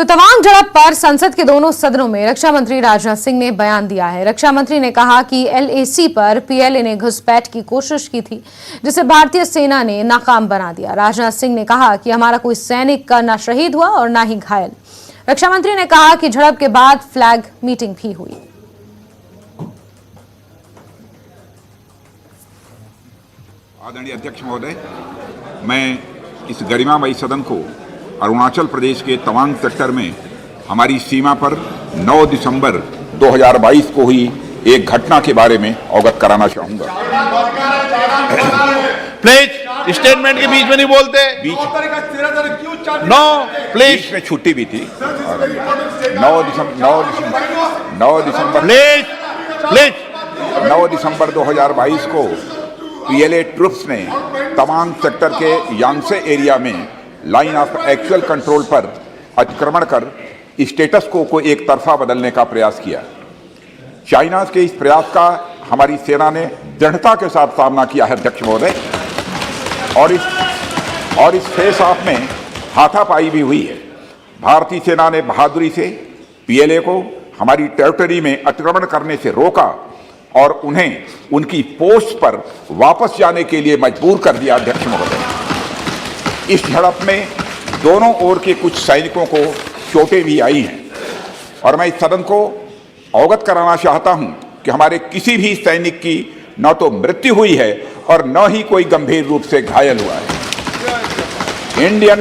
तो तवांग झड़प पर संसद के दोनों सदनों में रक्षा मंत्री राजनाथ सिंह ने बयान दिया है। रक्षा मंत्री ने कहा कि LAC पर PLA ने घुसपैठ की कोशिश की थी, जिसे भारतीय सेना ने नाकाम बना दिया। राजनाथ सिंह ने कहा कि हमारा कोई सैनिक का न शहीद हुआ और न ही घायल। रक्षा मंत्री ने कहा कि झड़प के बाद फ्लैग मीटिंग भी हुई। आदरणीय अध्यक्ष महोदय, मैं इस गरिमामयी सदन को अरुणाचल प्रदेश के तवांग सेक्टर में हमारी सीमा पर 9 दिसंबर 2022 को हुई एक घटना के बारे में अवगत कराना चाहूंगा। प्लीज स्टेटमेंट के बीच में नहीं बोलते। नो प्लीज में छुट्टी भी थी। 9 दिसंबर 2022 को PLA ट्रुप्स ने तवांग सेक्टर के यांगसे एरिया में लाइन ऑफ एक्चुअल कंट्रोल पर अतिक्रमण कर स्टेटस को एक तरफा बदलने का प्रयास किया। चाइना के इस प्रयास का हमारी सेना ने दृढ़ता के साथ सामना किया है अध्यक्ष महोदय, और इस फेस ऑफ में हाथापाई भी हुई है। भारतीय सेना ने बहादुरी से PLA को हमारी टेरिटरी में अतिक्रमण करने से रोका और उन्हें उनकी पोस्ट पर वापस जाने के लिए मजबूर कर दिया अध्यक्ष महोदय। इस झड़प में दोनों ओर के कुछ सैनिकों को चोटें भी आई हैं और मैं इस सदन को अवगत कराना चाहता हूं कि हमारे किसी भी सैनिक की न तो मृत्यु हुई है और न ही कोई गंभीर रूप से घायल हुआ है। इंडियन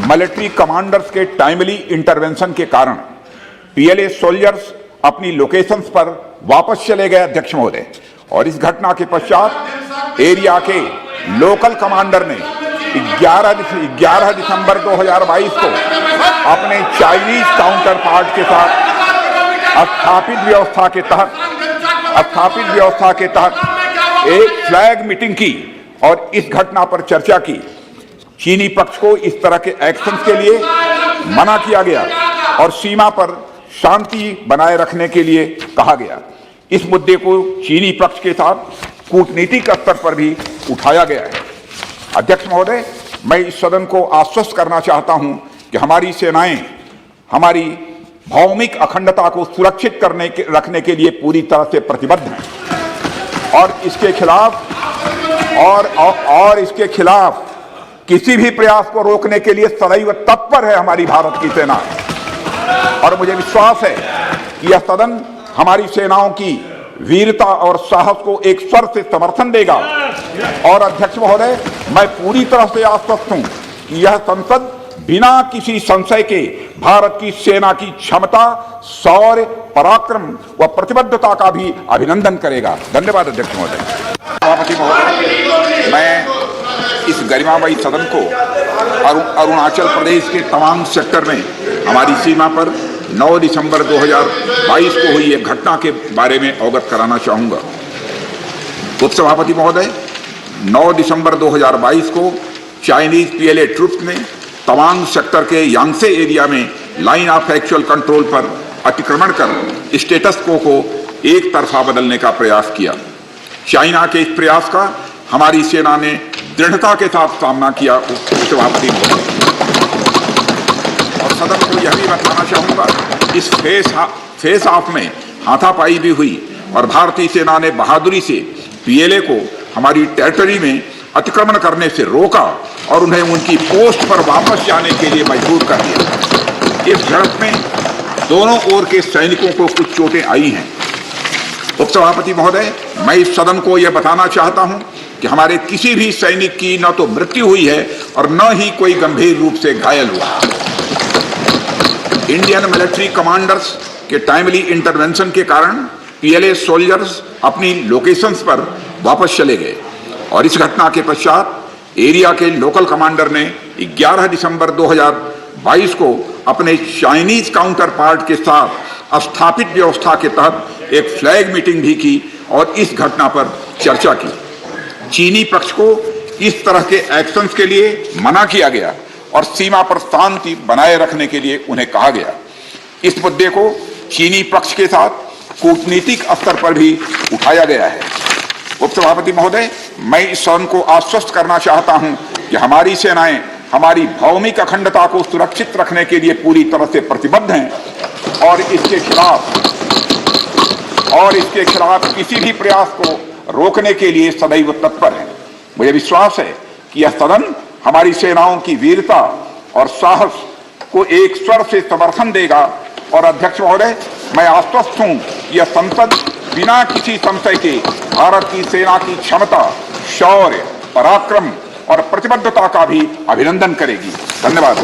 मिलिट्री कमांडर्स के टाइमली इंटरवेंशन के कारण PLA सोल्जर्स अपनी लोकेशंस पर वापस चले गए अध्यक्ष महोदय, और इस घटना के पश्चात एरिया के लोकल कमांडर ने 11 दिसंबर 2022 को अपने चाइनीज काउंटर पार्ट के साथ स्थापित व्यवस्था के तहत एक फ्लैग मीटिंग की और इस घटना पर चर्चा की। चीनी पक्ष को इस तरह के एक्शन के लिए मना किया गया और सीमा पर शांति बनाए रखने के लिए कहा गया। इस मुद्दे को चीनी पक्ष के साथ कूटनीतिक स्तर पर भी उठाया गया है। अध्यक्ष महोदय, मैं इस सदन को आश्वस्त करना चाहता हूं कि हमारी सेनाएं हमारी भौमिक अखंडता को सुरक्षित रखने के लिए पूरी तरह से प्रतिबद्ध हैं और इसके खिलाफ किसी भी प्रयास को रोकने के लिए सदैव तत्पर है हमारी भारत की सेना। और मुझे विश्वास है कि यह सदन हमारी सेनाओं की वीरता और साहस को एक स्वर से समर्थन देगा। और अध्यक्ष महोदय, मैं पूरी तरह से आश्वस्त हूं कि यह संसद बिना किसी संशय के भारत की सेना की क्षमता, शौर्य, पराक्रम व प्रतिबद्धता का भी अभिनंदन करेगा। धन्यवाद अध्यक्ष महोदय। सभापति महोदय, मैं इस गरिमामयी सदन को अरुणाचल प्रदेश के तवांग सेक्टर में हमारी सीमा पर 9 दिसंबर 2022 को हुई एक घटना के बारे में अवगत कराना चाहूंगा। उपसभापति महोदय, 9 दिसंबर 2022 को चाइनीज PLA ट्रुप्स ने तवांग सेक्टर के यांगसे एरिया में लाइन ऑफ एक्चुअल कंट्रोल पर अतिक्रमण कर स्टेटस को एक तरफा बदलने का प्रयास किया। चाइना के इस प्रयास का हमारी सेना ने दृढ़ता के साथ सामना किया। उपसभापति महोदय, और सदन को यह भी बताना चाहूंगा, इस फेस ऑफ में हाथापाई भी हुई और भारतीय सेना ने बहादुरी से PLA को हमारी टेरिटरी में अतिक्रमण करने से रोका और उन्हें उनकी पोस्ट पर वापस जाने के लिए मजबूर कर दिया। इस झड़प में दोनों ओर के सैनिकों को कुछ चोटें आई हैं। उपसभापति महोदय, मैं इस सदन को यह बताना चाहता हूं कि हमारे किसी भी सैनिक की न तो मृत्यु हुई है और न ही कोई गंभीर रूप से घायल हुआ। इंडियन मिलिट्री कमांडर्स के टाइमली इंटरवेंशन के कारण PLA सोल्जर्स अपनी लोकेशंस पर वापस चले गए और इस घटना के पश्चात एरिया के लोकल कमांडर ने 11 दिसंबर 2022 को अपने चाइनीज काउंटर पार्ट के साथ स्थापित व्यवस्था के तहत एक फ्लैग मीटिंग भी की और इस घटना पर चर्चा की। चीनी पक्ष को इस तरह के एक्शंस के लिए मना किया गया और सीमा पर शांति बनाए रखने के लिए उन्हें कहा गया। इस मुद्दे को चीनी पक्ष के साथ कूटनीतिक स्तर पर भी उठाया गया है। उपसभापति महोदय, मैं इस सदन को आश्वस्त करना चाहता हूं कि हमारी सेनाएं हमारी भौमिक अखंडता को सुरक्षित रखने के लिए पूरी तरह से प्रतिबद्ध हैं और इसके खिलाफ किसी भी प्रयास को रोकने के लिए सदैव तत्पर हैं। मुझे विश्वास है कि यह सदन हमारी सेनाओं की वीरता और साहस को एक स्वर से समर्थन देगा और अध्यक्ष महोदय, मैं आश्वस्त हूं कि यह संसद बिना किसी संशय के भारत की सेना की क्षमता, शौर्य, पराक्रम और प्रतिबद्धता का भी अभिनंदन करेगी। धन्यवाद।